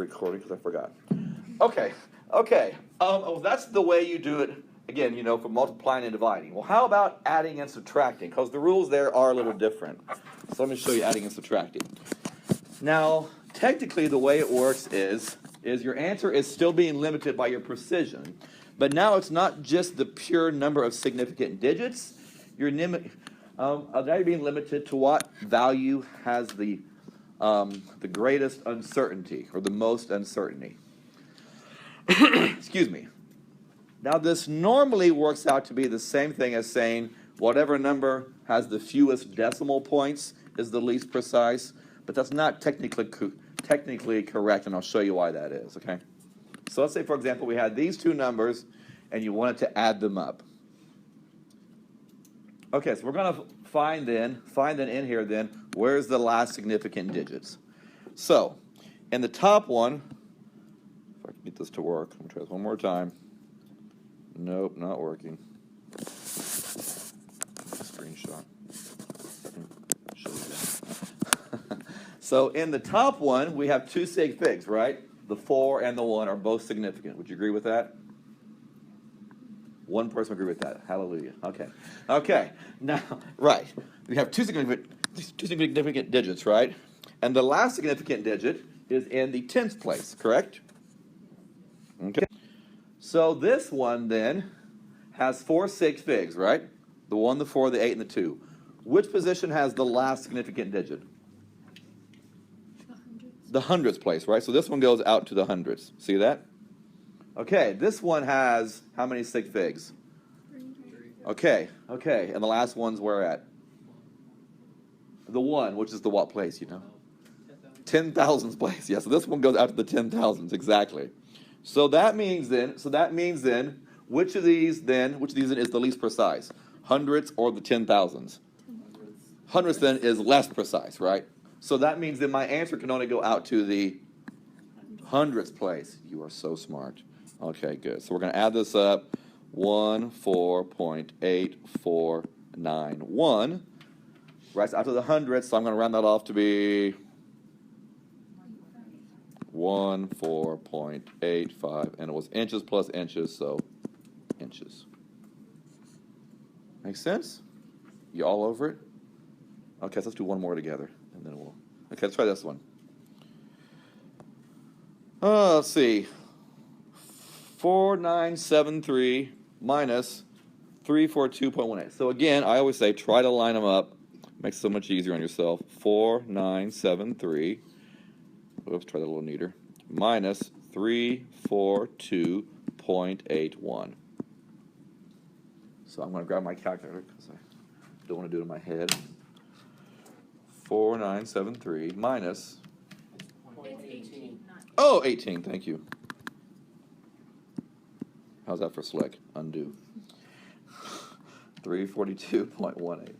recording because I forgot. Okay. Well, that's the way you do it, again, for multiplying and dividing. Well, how about adding and subtracting? Because the rules there are a little different. So let me show you adding and subtracting. Now, technically, the way it works is your answer is still being limited by your precision. But now it's not just the pure number of significant digits. You're now you're being limited to what value has the greatest uncertainty or the most uncertainty. Excuse me. Now this normally works out to be the same thing as saying whatever number has the fewest decimal points is the least precise, but that's not technically correct, and I'll show you why that is, okay? So let's say, for example, we had these two numbers, and you wanted to add them up. Okay, so we're going to find then in here then, where's the last significant digits? So, in the top one, if I can get this to work, I'm going to try this one more time. Nope, not working. Screenshot. Show you that. So, in the top one, we have two sig figs, right? The 4 and the 1 are both significant. Would you agree with that? One person agree with that. Hallelujah. Okay. Now, right. We have two significant digits, right? And the last significant digit is in the tens place, correct? Okay. So this one then has 4 sig figs, right? The 1, the 4, the 8, and the 2. Which position has the last significant digit? The hundredths place, right? So this one goes out to the hundredths. See that? Okay, this one has how many sig figs? 3. Okay. And the last one's where at? The 1, which is the what place, 10,000s place. Yeah, so this one goes out to the 10,000s, exactly. So that means then, which of these is the least precise? Hundredths or the 10,000s? Hundredths then is less precise, right? So that means that my answer can only go out to the hundredths place. You are so smart. Okay, good. So we're going to add this up. 14.8491. Right, so after the hundredths, so I'm going to round that off to be 14.85. And it was inches plus inches, so inches. Make sense? You all over it? Okay, so let's do one more together. And then we'll... Okay, let's try this one. Let's see. 4973 minus 342.18. So again, I always say try to line them up. Makes it so much easier on yourself. 4973. Oops, try that a little neater. Minus 342.81. So I'm going to grab my calculator because I don't want to do it in my head. 4973 minus... It's 18. Oh, 18, thank you. How's that for slick? Undo. 342.18.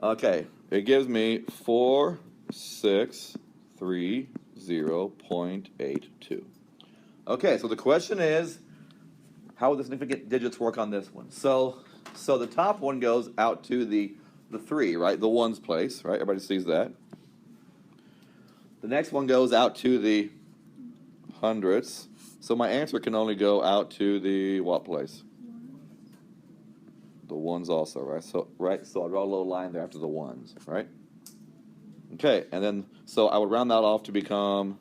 Okay, it gives me 4630.82. Okay, so the question is, how will the significant digits work on this one? So the top one goes out to the 3, right? The 1's place, right? Everybody sees that. The next one goes out to the hundredths. So my answer can only go out to the what place? The 1's also, right? So I'll draw a little line there after the 1's, right? Okay, and then so I would round that off to become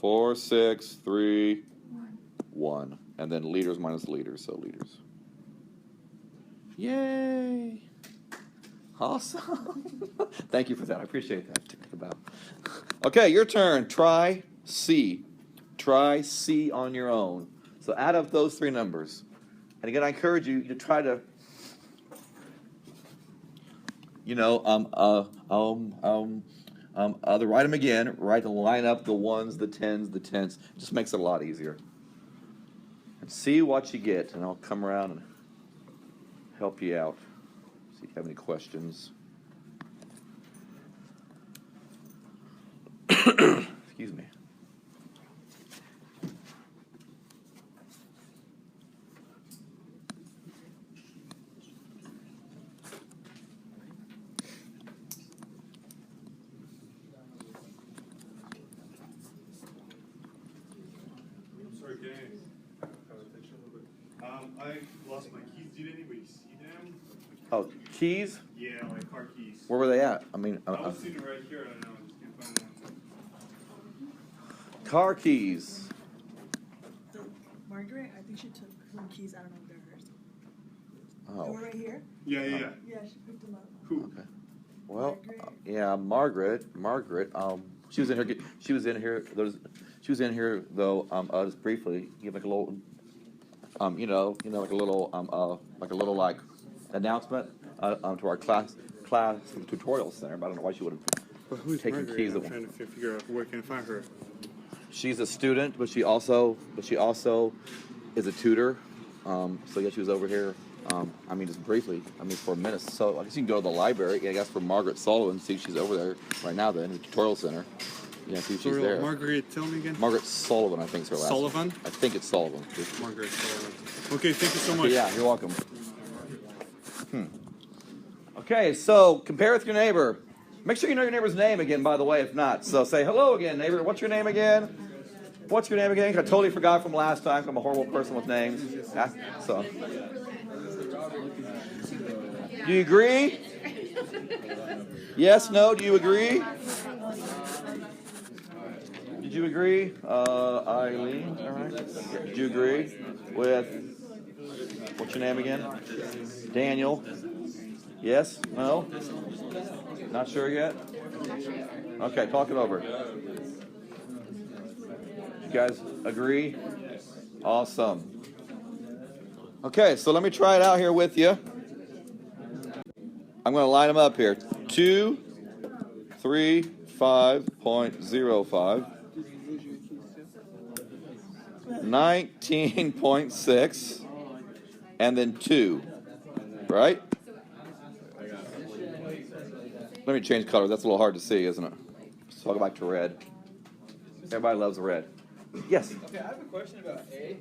4631, and then liters minus liters, so liters. Yay! Awesome. Thank you for that. I appreciate that. Okay, your turn. Try C. Try C on your own. So add up those 3 numbers. And again, I encourage you to try to, either write them again, line up the 1s, the 10s, the tenths. It just makes it a lot easier. And see what you get, and I'll come around and help you out. See if you have any questions. Excuse me. I lost my keys. Did anybody see them? Oh, keys? Yeah, like car keys. Where were they at? I mean, I was sitting right here. I don't know. I just can't find them. car keys. So, Margaret, I think she took some keys. I don't know if they're hers. They Oh, were right here? Yeah. Yeah, she picked them up. Who? okay. Well, Margaret. yeah, Margaret. She was in here. She was in here. She was in here though. Just briefly, give like a little, like a little, like announcement to our class tutorial center. But I don't know why she would have But who's taken Margaret? keys. I'm trying to figure out where can I find her. She's a student, but she also is a tutor. So yeah, she was over here. Just briefly. For a minute. So I guess you can go to the library. I guess for Margaret Sullivan, see if she's over there right now. Then in the tutorial center. Yeah, see if she's there. Margaret, tell me again. Margaret Sullivan, I think is her last name. Sullivan? I think it's Sullivan. Margaret Sullivan. Okay, thank you so much. Yeah, you're welcome. Okay, so compare with your neighbor. Make sure you know your neighbor's name again, by the way, if not. So say hello again, neighbor. What's your name again? What's your name again? I totally forgot from last time. I'm a horrible person with names. So, do you agree? Yes, no, do you agree? Did you agree? Eileen, all right. Did you agree with, what's your name again? Daniel. Yes? No? Not sure yet? Okay, talk it over. You guys agree? Awesome. Okay, so let me try it out here with you. I'm going to line them up here. 2, 3, 5.05. 19.6. And then 2. Right? Let me change color. That's a little hard to see, isn't it? So I'll go back to red. Everybody loves red. Yes? Okay, I have a question about A.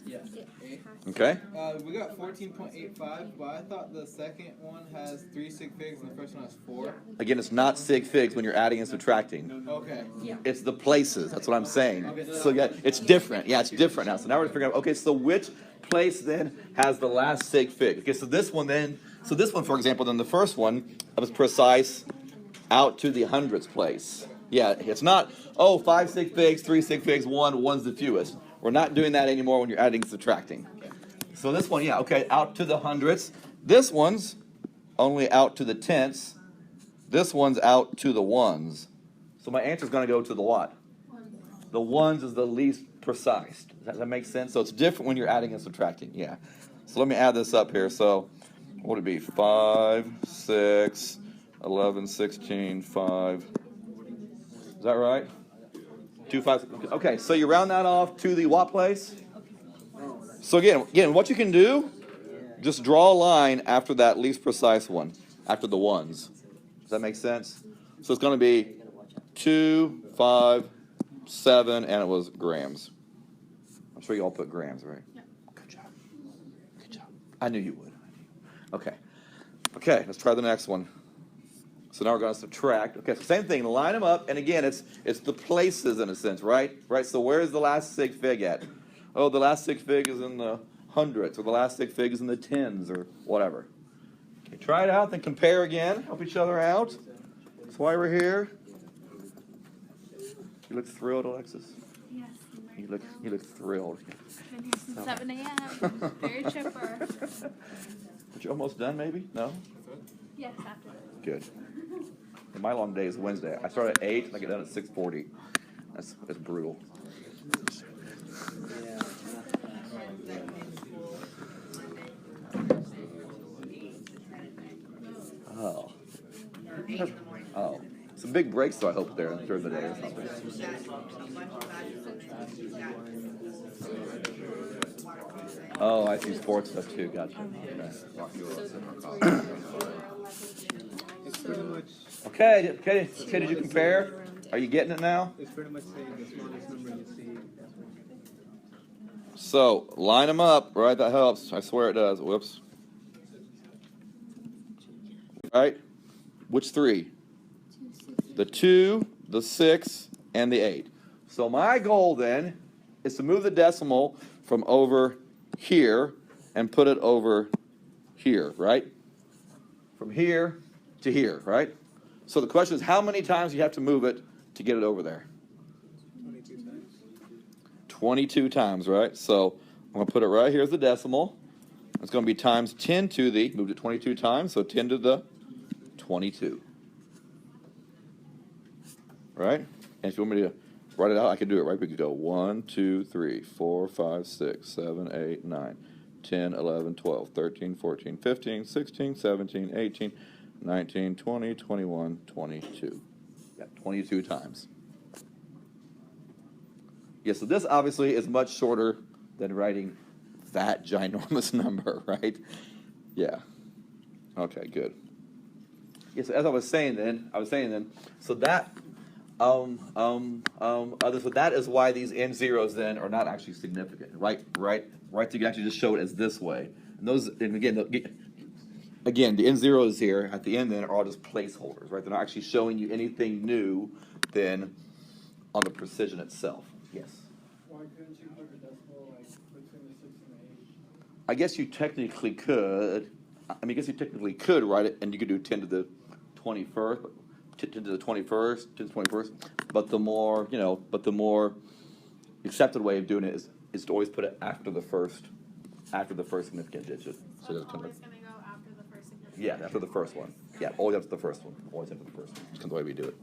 Yeah, A. Okay. We got 14.85, but I thought the second one has 3 sig figs and the first one has 4. Again, it's not sig figs when you're adding and subtracting. Okay. It's the places. That's what I'm saying. So yeah, it's different. Yeah, it's different now. So now we're figuring out, okay, so which place then has the last sig fig? Okay, so this one, for example, then the first one was precise out to the hundredths place. Yeah, it's not, 5 sig figs, 3 sig figs, 1's the fewest. We're not doing that anymore when you're adding and subtracting. So this one, yeah, okay, out to the hundredths. This one's only out to the tenths. This one's out to the ones. So my answer is going to go to the what? The ones is the least precise. Does that make sense? So it's different when you're adding and subtracting, yeah. So let me add this up here. So what would it be? 5, 6, 11, 16, 5. Is that right? 2, 5. Okay, so you round that off to the what place? So again, what you can do, just draw a line after that least precise one, after the ones. Does that make sense? So it's going to be 2, 5, 7, and it was grams. I'm sure you all put grams, right? Yeah. Good job. Good job. I knew you would. Okay. Okay, let's try the next one. So now we're going to subtract. Okay, so same thing. Line them up, and again, it's the places in a sense, right? Right. So where is the last sig fig at? Oh, the last sig fig is in the hundredths, or the last sig fig is in the tens, or whatever. Okay, try it out, then compare again. Help each other out. That's why we're here. You look thrilled, Alexis. Yes. You look thrilled. Been here since 7 a.m. Very chipper. But you're almost done, maybe? No? Yes, after this. Good. And my long day is Wednesday. I start at 8 and I get done at 6:40. That's brutal. Oh. Oh. Some big breaks, though, I hope, there during the day or something. Oh, I see sports stuff too. Gotcha. Okay. Okay, did you compare? Are you getting it now? It's pretty much saying the smallest number you see. So, line them up, right? That helps. I swear it does. Whoops. Right? Which 3? The 2, the 6, and the 8. So my goal then is to move the decimal from over here and put it over here, right? From here to here, right? So the question is, how many times do you have to move it to get it over there? 22 times. 22 times, right? So I'm going to put it right here as the decimal. It's going to be times 10 to the, moved it 22 times, so 10 to the 22. Right? And if you want me to write it out, I can do it, right? We could go 1, 2, 3, 4, 5, 6, 7, 8, 9, 10, 11, 12, 13, 14, 15, 16, 17, 18, 19, 20, 21, 22. Yeah, 22 times. Yeah, so this obviously is much shorter than writing that ginormous number, right? Yeah. Okay, good. Yeah, so as I was saying then, so that so that is why these n zeros then are not actually significant, right? So you can actually just show it as this way. And those, and again, the n zeros here at the end then are all just placeholders, right? They're not actually showing you anything new than on the precision itself. Yes. Why couldn't you put a decimal like between the 6 and the 8? I guess you technically could. I guess you technically could write it, and you could do 10 to the 21st, 10 to the 21st, 10 to the 21st. But the more accepted way of doing it is to always put it after the first significant digit. So that's it's kind of, always going to go after the first significant. yeah, after the first one. Yeah, always after the first one. Always after the first one. That's kind of the way we do it.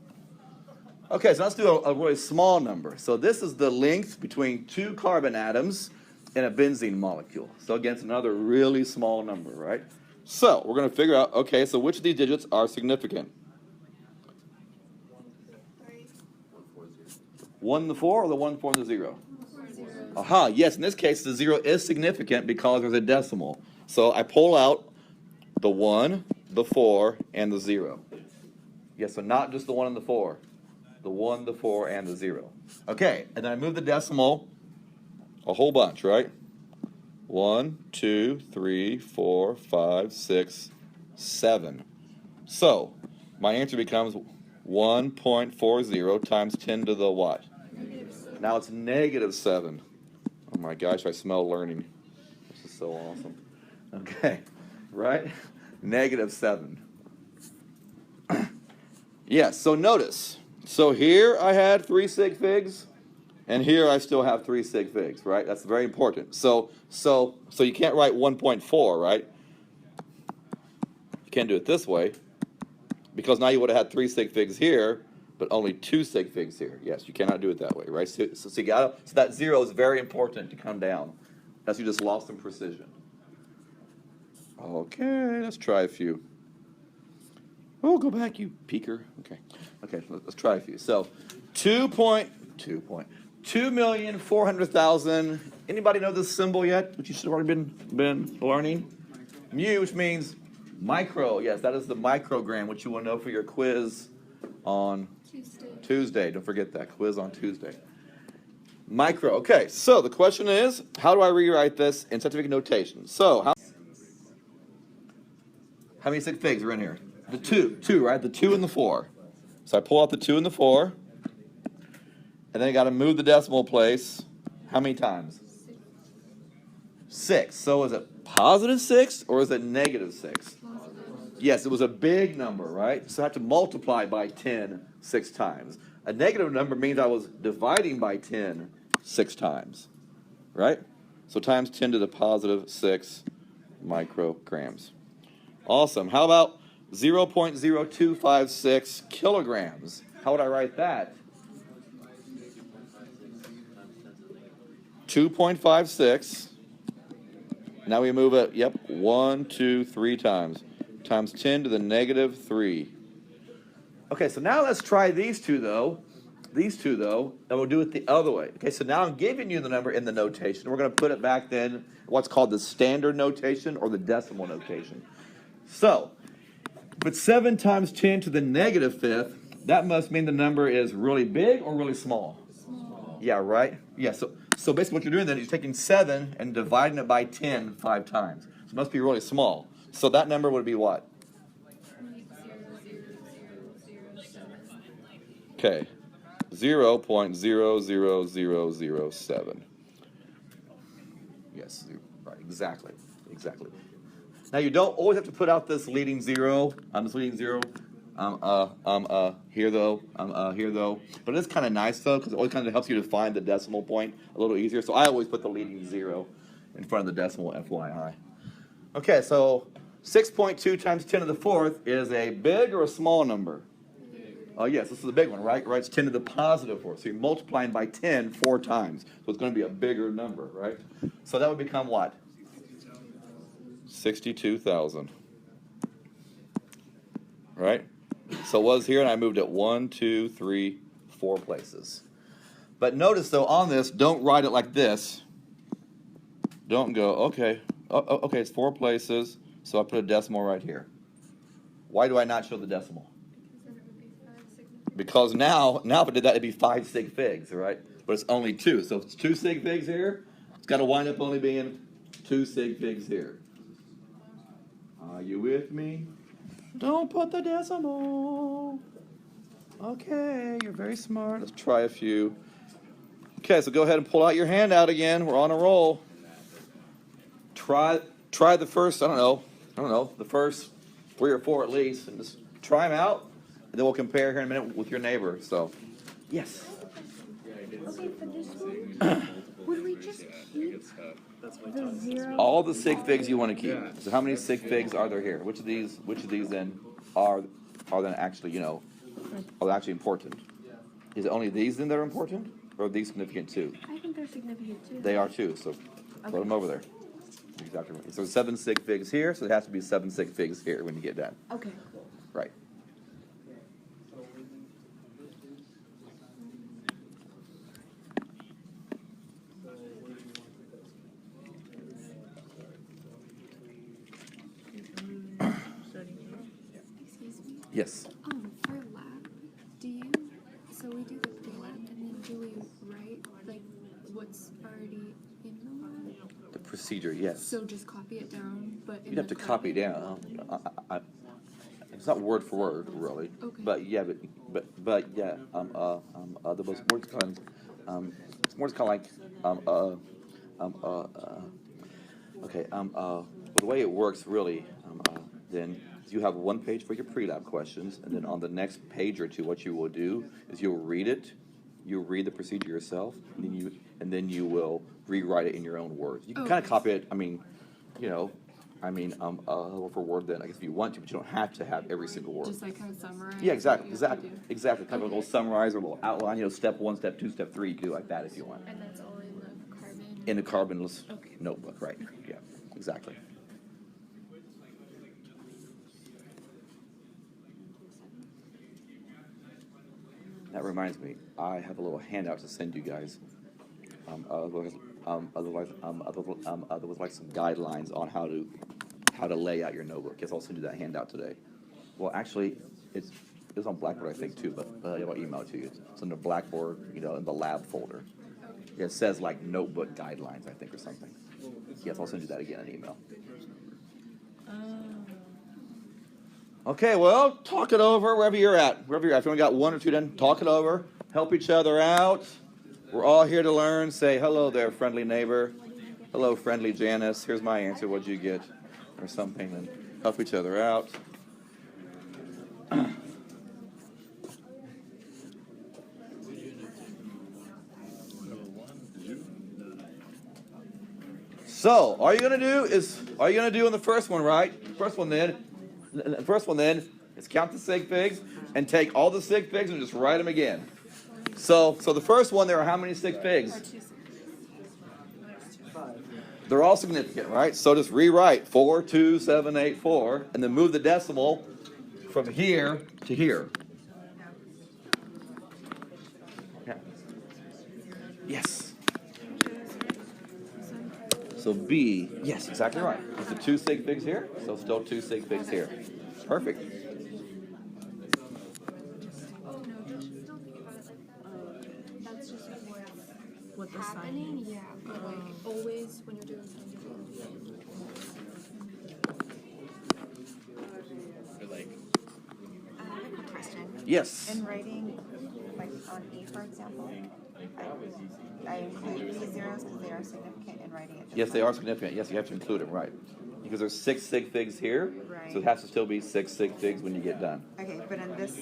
Okay, so let's do a really small number. So this is the length between two carbon atoms in a benzene molecule. So again, it's another really small number, right? So we're going to figure out, okay, so which of these digits are significant? 3. 1 and the 4 or the 1, 4, and the 0? 4 zeros. Aha, yes, in this case, the 0 is significant because there's a decimal. So I pull out the 1, the 4, and the 0. Yes, so not just the 1 and the 4. The 1, the 4, and the 0. Okay, and then I move the decimal a whole bunch, right? 1, 2, 3, 4, 5, 6, 7. So my answer becomes 1.40 times 10 to the what? Now it's -7. Oh my gosh, I smell learning. This is so awesome. Okay, right? -7. Yes, so notice. So here I had 3 sig figs, and here I still have 3 sig figs, right? That's very important. So you can't write 1.4, right? You can't do it this way, because now you would have had 3 sig figs here, but only 2 sig figs here. Yes, you cannot do it that way, right? So that 0 is very important to come down, as you just lost in precision. Okay, let's try a few. Oh, go back, you peeker. Okay, let's try a few. So, 2,400,000. Anybody know this symbol yet? Which you should have already been learning. Mu, which means micro. Yes, that is the microgram, which you will know for your quiz on Tuesday. Don't forget that quiz on Tuesday. Micro. Okay, so the question is, how do I rewrite this in scientific notation? So, how many sig figs are in here? The 2, right? The 2 and the 4. So I pull out the 2 and the 4, and then I got to move the decimal place. How many times? 6. So is it +6 or is it -6? Yes, it was a big number, right? So I have to multiply by 10 6 times. A negative number means I was dividing by 10 6 times, right? So times 10 to the +6 micrograms. Awesome. How about 0.0256 kilograms? How would I write that? 2.56. Now we move it, 1, 2, 3 times. Times 10 to the -3. Okay, so now let's try these two, though. And we'll do it the other way. Okay, so now I'm giving you the number in the notation. We're going to put it back then, what's called the standard notation or the decimal notation. So, but 7 times 10 to the -5th, that must mean the number is really big or really small? Small. Yeah, right? Yeah, so basically what you're doing then is you're taking 7 and dividing it by 10 5 times. So it must be really small. So that number would be what? Okay, 0.00007. Yes, right, exactly, exactly. Now you don't always have to put out this leading zero. This leading zero. Here though. But it's kind of nice though, because it always kind of helps you to find the decimal point a little easier. So I always put the leading zero in front of the decimal, FYI. Okay, so 6.2 times 10 to the fourth is a big or a small number? Oh, yes, this is a big one, right? Right, it's 10 to the positive fourth. So you're multiplying by 10 4 times. So it's going to be a bigger number, right? So that would become what? 62,000. Right? So it was here, and I moved it 1, 2, 3, 4 places. But notice, though, on this, don't write it like this. Don't go, okay, okay, it's 4 places, so I put a decimal right here. Why do I not show the decimal? Because now if I did that, it'd be 5 sig figs, right? But it's only 2. So if it's 2 sig figs here, it's got to wind up only being 2 sig figs here. Are you with me? Don't put the decimal. Okay, you're very smart. Let's try a few. Okay, so go ahead and pull out your handout again. We're on a roll. Try the first, I don't know, the first 3 or 4 at least, and just try them out. And then we'll compare here in a minute with your neighbor. So, yes. Okay, for this one, would we just keep the 0? All the sig figs you want to keep. So how many sig figs are there here? Which of these then are then actually, are they actually important? Is it only these then that are important? Or are these significant too? I think they're significant too. They are too, so put them over there. Exactly right. So 7 sig figs here, so it has to be 7 sig figs here when you get done. Okay. Right. Excuse me. Yes. For lab, so we do the pre-lab and then do we write like what's already in the lab? The procedure, yes. So just copy it down, but in You'd have to copy it down. It's not word for word, really. Okay. But yeah, but yeah. The most words kind it's more kind of like okay. The way it works really, then you have one page for your pre-lab questions, and then on the next page or two, what you will do is you'll read it. You'll read the procedure yourself, and then you will rewrite it in your own words. You can kind of copy it. Word for word. Then I guess if you want to, but you don't have to have every single word. Just like kind of summarize. Yeah, exactly. Kind of a Okay. little summarize or a little outline. Step 1, step 2, step 3. You can do like that if you want. And that's all in the carbon. In the carbonless Okay. notebook, right? Yeah, exactly. That reminds me, I have a little handout to send you guys. Otherwise, like some guidelines on how to lay out your notebook. Yes, I'll send you that handout today. Well, actually, it's on Blackboard, I think, too, but I'll email it to you. It's in the Blackboard, in the lab folder. It says like notebook guidelines, I think, or something. Yes, I'll send you that again in email. Okay, well, talk it over wherever you're at. If you only got 1 or 2 done, talk it over. Help each other out. We're all here to learn. Say hello there, friendly neighbor. Hello, friendly Janice. Here's my answer. What'd you get? Or something. And help each other out. So, all you're going to do in the first one, right? First one then is count the sig figs and take all the sig figs and just write them again. So the first one, there are how many sig figs? They're all significant, right? So just rewrite 4, 2, 7, 8, 4, and then move the decimal from here to here. Yeah. Yes. So B, yes, exactly right. It's the 2 sig figs here, so still 2 sig figs here. Perfect. Oh no, don't think about it like that. That's just What the sign happening, is. yeah. But like always when you're doing something. I have a quick question. Yes. In writing, like on E, for example, I include these zeros because they are significant in writing it. Yes, they are significant. Yes, you have to include them, right? Because there's 6 sig figs here, Right. so it has to still be 6 sig figs when you get done. Okay, but in this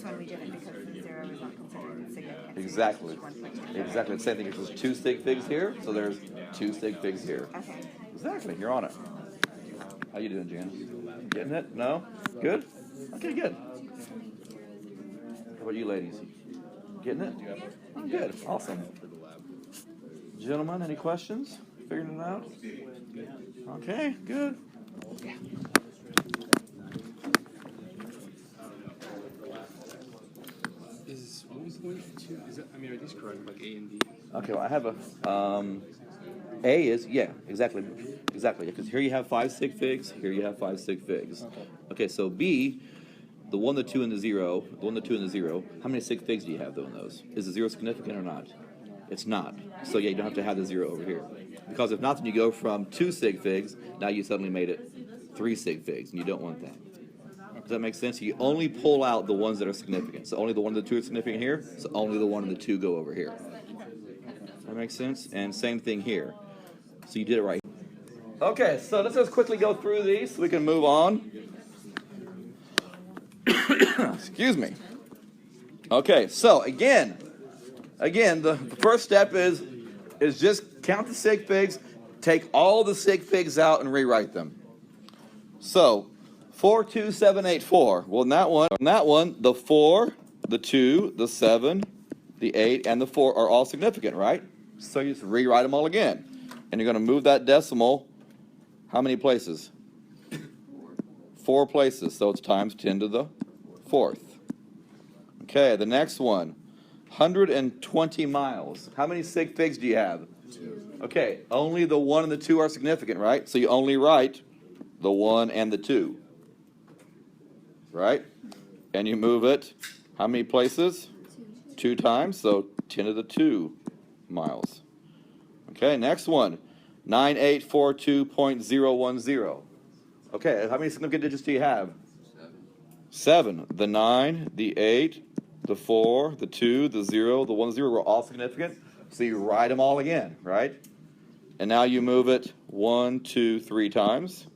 one we didn't because the zero is not considered significant. Exactly. So we just 1.2. Exactly the same thing. There's 2 sig figs here, so there's 2 sig figs here. Okay. Exactly. You're on it. How you doing, Jan? Getting it? No? Good? Okay, good. How about you ladies? Getting it? Oh, good. Awesome. Gentlemen, any questions? Figuring it out? Okay, good. Is 1.2, is that, I mean, are these correct, like A and B? Okay, well, I have a, A is, yeah, exactly, because here you have 5 sig figs, here you have 5 sig figs. Okay, so B, the 1, the 2, and the 0, the 1, the 2, and the 0, how many sig figs do you have, though, in those? Is the 0 significant or not? It's not. So, yeah, you don't have to have the 0 over here. Because if not, then you go from 2 sig figs, now you suddenly made it 3 sig figs, and you don't want that. Does that make sense? You only pull out the ones that are significant. So only the 1 and the 2 are significant here, so only the 1 and the 2 go over here. That makes sense? And same thing here. So you did it right. Okay, so let's just quickly go through these so we can move on. Excuse me. Okay, so again, the first step is just count the sig figs, take all the sig figs out and rewrite them. So 4, 2, 7, 8, 4. Well, in that one, the 4, the 2, the 7, the 8, and the 4 are all significant, right? So you just rewrite them all again. And you're going to move that decimal how many places? 4 places. So it's times 10 to the 4th. Okay, the next one, 120 miles. How many sig figs do you have? 2. Okay, only the 1 and the 2 are significant, right? So you only write the 1 and the 2. Right? And you move it how many places? 2 times, so 10 to the 2 miles. Okay, next one, 9842.010. Okay, how many significant digits do you have? 7. The 9, the 8, the 4, the 2, the 0, the 1, 0 were all significant. So you write them all again, right? And now you move it 1, 2, 3 times.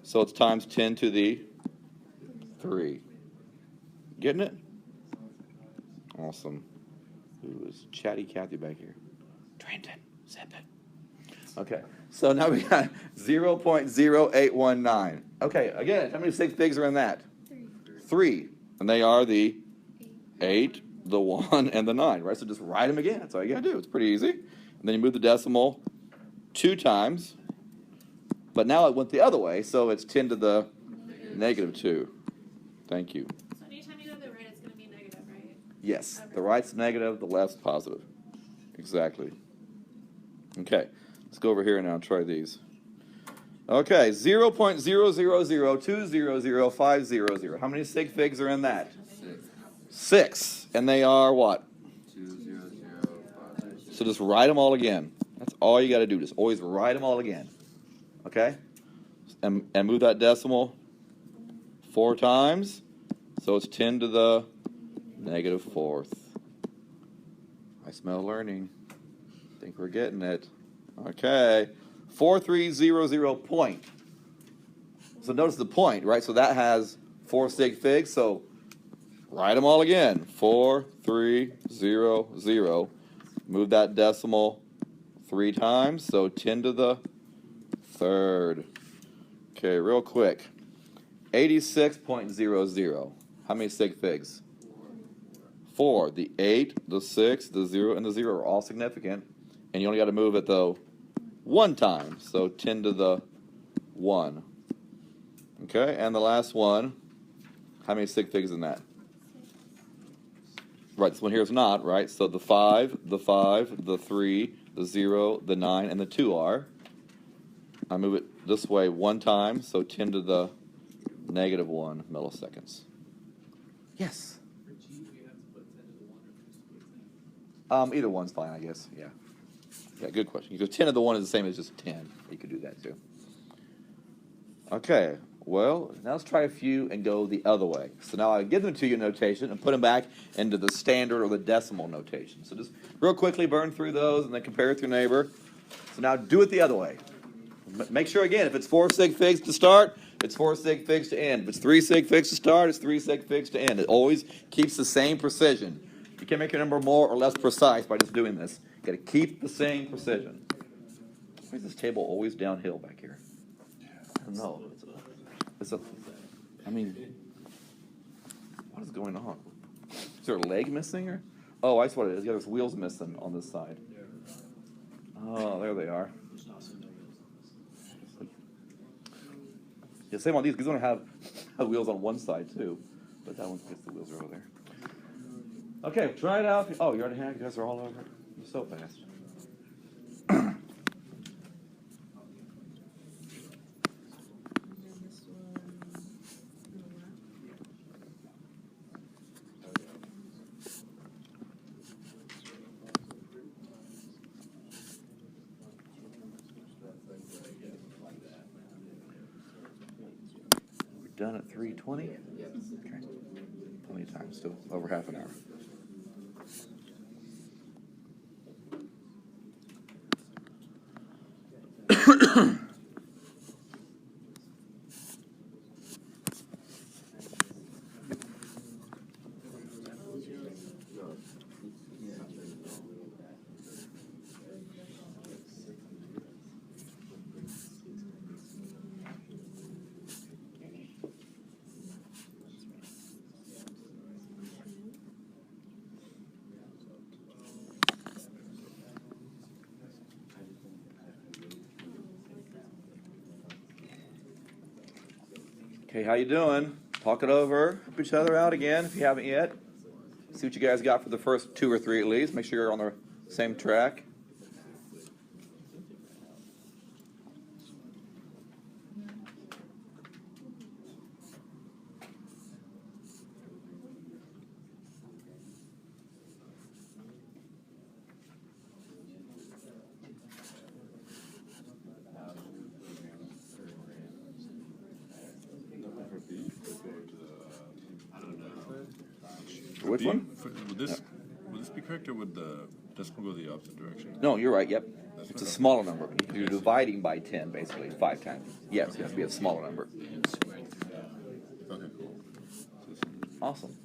So it's times 10 to the 3. Getting it? Awesome. Who is Chatty Cathy back here? Trenton, zip it. Okay, so now we got 0.0819. Okay, again, how many sig figs are in that? 3. And they are the 8, the 1, and the 9, right? So just write them again. That's all you got to do. It's pretty easy. And then you move the decimal 2 times. But now it went the other way, so it's 10 to the -2. Thank you. So anytime you go to the right, it's going to be negative, right? Yes, the right's negative, the left's positive. Exactly. Okay, let's go over here now and try these. Okay, 0.000200500. How many sig figs are in that? 6. And they are what? 20056. So just write them all again. That's all you got to do. Just always write them all again. Okay? And move that decimal 4 times. So it's 10 to the -4th. I smell learning. Think we're getting it. Okay. 4300 point. So notice the point, right? So that has 4 sig figs. So write them all again. 4300. Move that decimal 3 times. So 10 to the 3rd. Okay, real quick. 86.00. How many sig figs? 4. The 8, the 6, the 0, and the 0 are all significant. And you only got to move it, though, 1 time. So 10 to the 1. Okay, and the last one, how many sig figs in that? Right, this one here is not, right? So the 5, the 3, the 0, the 9, and the 2 are. I move it this way 1 time, so 10 to the -1 milliseconds. Yes? For G, we have to put 10 to the 1 or just put 10? Either one's fine, I guess, yeah. Yeah, good question. Because 10 to the 1 is the same as just 10. You could do that, too. Okay, Well, now let's try a few and go the other way. So now I give them to you in notation and put them back into the standard or the decimal notation. So just real quickly burn through those and then compare with your neighbor. So now do it the other way. Make sure, again, if it's 4 sig figs to start, it's 4 sig figs to end. If it's 3 sig figs to start, it's 3 sig figs to end. It always keeps the same precision. You can't make your number more or less precise by just doing this. You got to keep the same precision. Why is this table always downhill back here? I don't know. I mean, what is going on? Is there a leg missing? Or? Oh, I see what it is. Yeah, there's wheels missing on this side. Oh, there they are. Yeah, same on these. These don't have wheels on one side, too. But that one gets the wheels over there. Okay, try it out. Oh, you already had it? You guys are all over it? You're so fast. Done at 3:20? Okay. Plenty of time, still over half an hour. Okay, how you doing? Talk it over. Help each other out again if you haven't yet. See what you guys got for the first 2 or 3 at least. Make sure you're on the same track. Which one? Would this be correct, or would the decimal go the opposite direction? No, you're right. Yep. It's a smaller number. You're dividing by 10, basically, 5 times. Yes, it has to be a smaller number. Okay, cool. Awesome.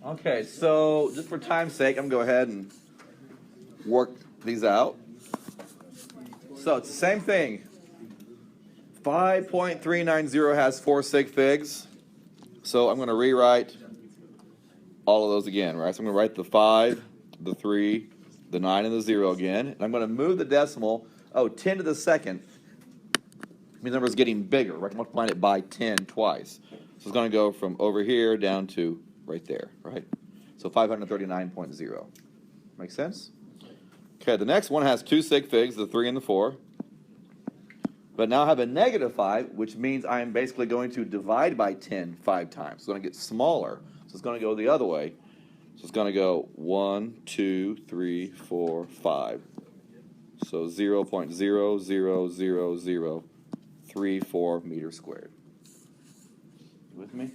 Okay, so just for time's sake, I'm going to go ahead and work these out. So it's the same thing. 5.390 has 4 sig figs. So I'm going to rewrite all of those again, right? So I'm going to write the 5, the 3, the 9, and the 0 again. And I'm going to move the decimal, 10 to the second. The number is getting bigger, right? I'm multiplying it by 10 twice. So it's going to go from over here down to right there, right? So 539.0. Make sense? Okay, the next one has 2 sig figs, the 3 and the 4. But now I have a negative 5, which means I am basically going to divide by 10 5 times. It's going to get smaller, so it's going to go the other way. So it's going to go 1, 2, 3, 4, 5. So 0.00034 meters squared. You with me?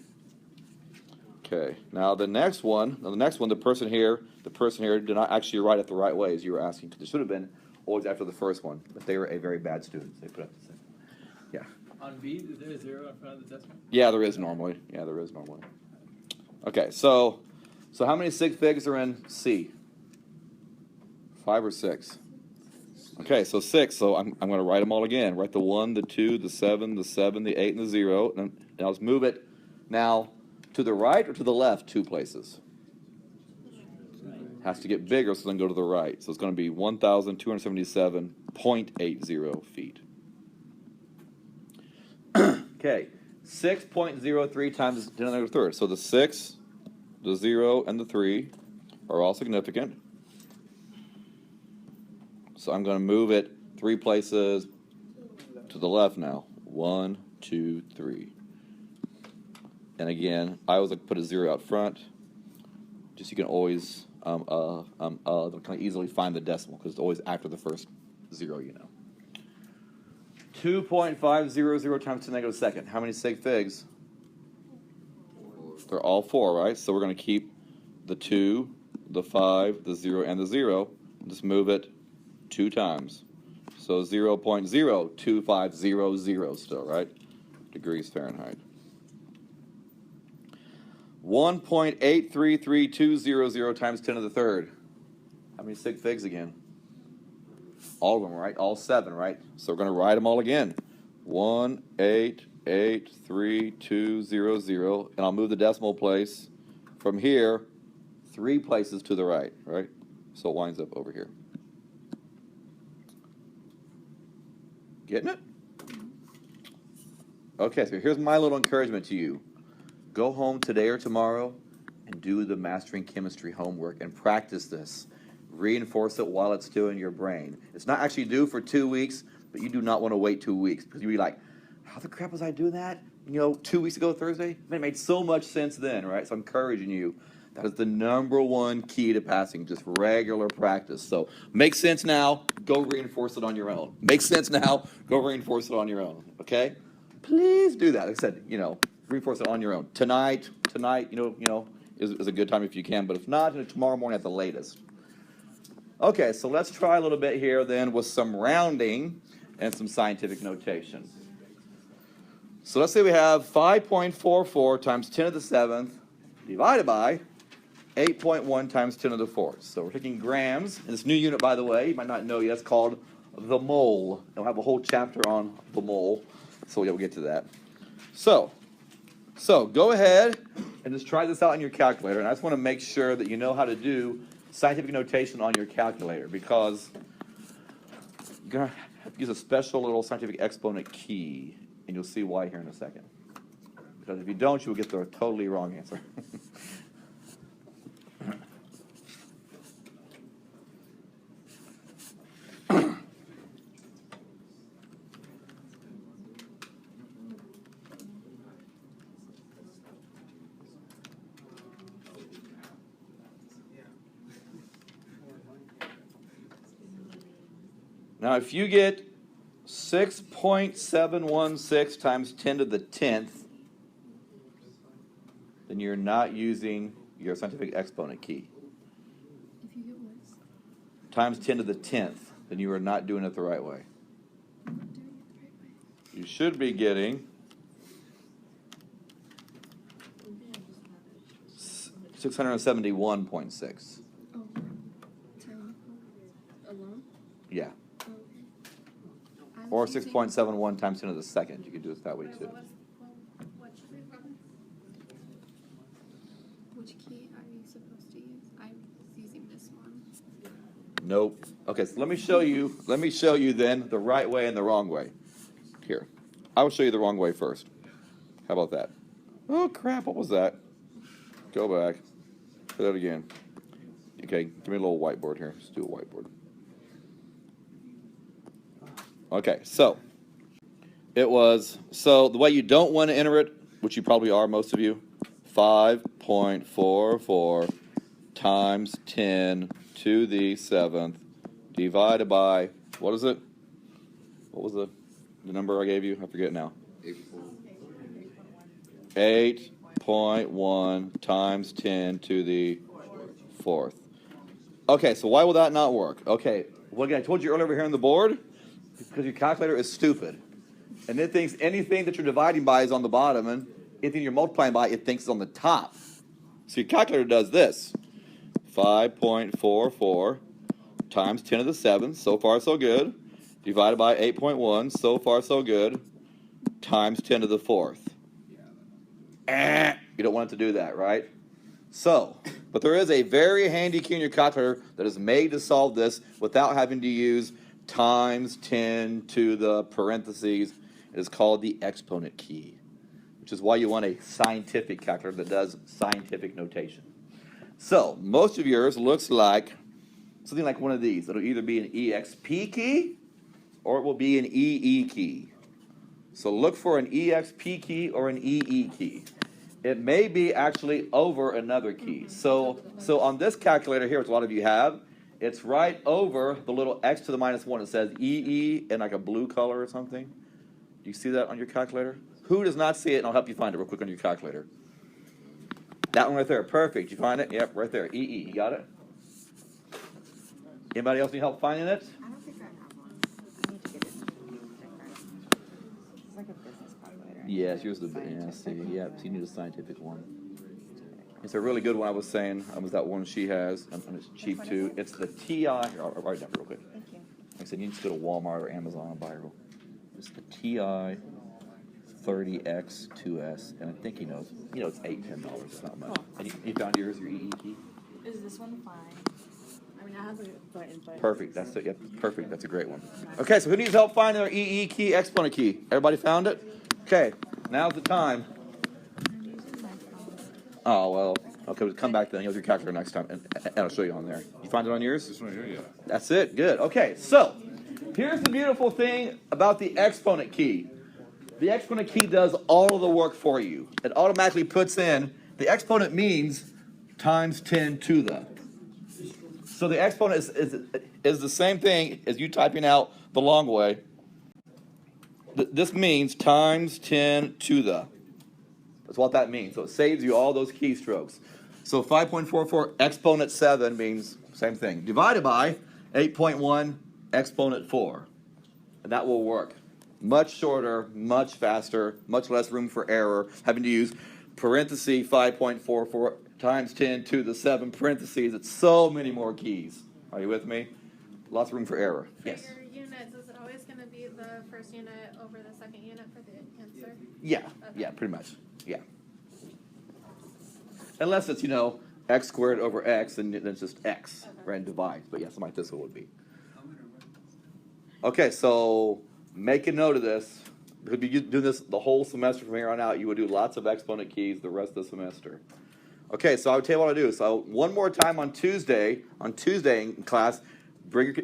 Okay, now the next one, the person here did not actually write it the right way as you were asking, because it should have been always after the first one, but they were a very bad student. They put up the same. Yeah. On B, is there a 0 in front of the decimal? Yeah, there is normally. Okay, so how many sig figs are in C? 5 or 6? Okay, so 6. So I'm going to write them all again. Write the 1, the 2, the 7, the 8, and the 0. And I'll just move it now to the right or to the left 2 places. Has to get bigger, so then go to the right. So it's going to be 1,277.80 feet. Okay, 6.03 times 10 to the negative third. So the 6, the 0, and the 3 are all significant. So I'm going to move it 3 places to the left now. 1, 2, 3. And again, I always like to put a 0 out front, just so you can always kind of easily find the decimal, because it's always after the first 0, you know. 2.500 times 10 to the negative second. How many sig figs? They're all 4, right? So we're going to keep the 2, the 5, the 0, and the 0. Just move it 2 times. So 0.02500 still, right? Degrees Fahrenheit. 1.833200 times 10 to the third. How many sig figs again? All of them, right? All 7, right? So we're going to write them all again. 1.883200. And I'll move the decimal place from here 3 places to the right, right? So it winds up over here. Getting it? Okay, so here's my little encouragement to you. Go home today or tomorrow and do the Mastering Chemistry homework and practice this. Reinforce it while it's still in your brain. It's not actually due for 2 weeks, but you do not want to wait 2 weeks, because you'll be like, how the crap was I doing that? 2 weeks ago Thursday? Man, it made so much sense then, right? So I'm encouraging you. That is the #1 key to passing, just regular practice. So make sense now, go reinforce it on your own. Makes sense now, go reinforce it on your own, okay? Please do that. Like I said, reinforce it on your own. Tonight, is a good time if you can, but if not, tomorrow morning at the latest. Okay, so let's try a little bit here then with some rounding and some scientific notation. So let's say we have 5.44 times 10 to the 7th divided by 8.1 times 10 to the 4th. So we're taking grams. And this new unit, by the way, you might not know yet, it's called the mole. And we'll have a whole chapter on the mole. So yeah, we'll get to that. So go ahead and just try this out on your calculator. And I just want to make sure that you know how to do scientific notation on your calculator, because you're going to have to use a special little scientific exponent key. And you'll see why here in a second. Because if you don't, you will get the totally wrong answer. Now, if you get 6.716 times 10 to the 10th, then you're not using your scientific exponent key. If you get what? Times 10 to the 10th, then you are not doing it the right way. I'm not doing it the right way. You should be getting 671.6. Oh, 10 alone? Yeah. Oh, okay. I Or was using- 6.71 times 10 to the second. You could do it that way too. Which key are you supposed to use? I'm using this one. Nope. Okay, so let me show you then the right way and the wrong way. Here. I will show you the wrong way first. How about that? Oh crap, what was that? Go back. Do that again. Okay, give me a little whiteboard here. Let's do a whiteboard. Okay, so the way you don't want to enter it, which you probably are, most of you, 5.44 times 10 to the 7th divided by, what is it? What was the number I gave you? I forget now. 8.1 times 10 to the 4th. Okay, so why will that not work? Okay, well, again, I told you earlier over here on the board, because your calculator is stupid. And it thinks anything that you're dividing by is on the bottom, and anything you're multiplying by, it thinks is on the top. So your calculator does this. 5.44 times 10 to the 7th, so far so good, divided by 8.1, so far so good, times 10 to the 4th. You don't want it to do that, right? So, but there is a very handy key in your calculator that is made to solve this without having to use times 10 to the parentheses. It is called the exponent key, which is why you want a scientific calculator that does scientific notation. So, most of yours looks like something like one of these. It'll either be an EXP key or it will be an EE key. So look for an EXP key or an EE key. It may be actually over another key. So on this calculator here, which a lot of you have, it's right over the little x to the minus 1. It says EE in like a blue color or something. Do you see that on your calculator? Who does not see it? And I'll help you find it real quick on your calculator. That one right there. Perfect. You find it? Yep, right there. EE. You got it? Anybody else need help finding it? I don't think I have one. I need to get it different. It's like a business calculator. Yes, here's the yeah. So you need a scientific one. It's a really good one. I was saying was that one she has, and it's cheap too. It's the TI. Here, I'll write it down real quick. Thank you. Like I said, you need to go to Walmart or Amazon and buy it. It's the TI 30X2S, and I think it's $8, $10. It's not much. And you found yours, your EE key. Is this one fine? I mean, I have a button, but. Perfect. That's it. Yep. Perfect. That's a great one. Okay, so who needs help finding their EE key, exponent key? Everybody found it? Okay. Now's the time. Oh, well, okay, we'll come back then. You'll use your calculator next time, and I'll show you on there. You find it on yours? This one here, yeah. That's it. Good. Okay, so here's the beautiful thing about the exponent key. The exponent key does all of the work for you. It automatically puts in, the exponent means times 10 to the. So the exponent is the same thing as you typing out the long way. This means times 10 to the. That's what that means. So it saves you all those keystrokes. So 5.44 exponent 7 means same thing. Divided by 8.1 exponent 4. And that will work. Much shorter, much faster, much less room for error. Having to use parenthesis 5.44 times 10 to the 7 parentheses. It's so many more keys. Are you with me? Lots of room for error. Yes? For your units, is it always going to be the first unit over the second unit for the answer? Yeah. Okay. Yeah, pretty much. Yeah. Unless it's, x squared over x, and then it's just x, right, and divides. But yeah, something like this it would be. Okay, so make a note of this. If you do this the whole semester from here on out, you would do lots of exponent keys the rest of the semester. Okay, so I would tell you what to do. So one more time on Tuesday in class, bring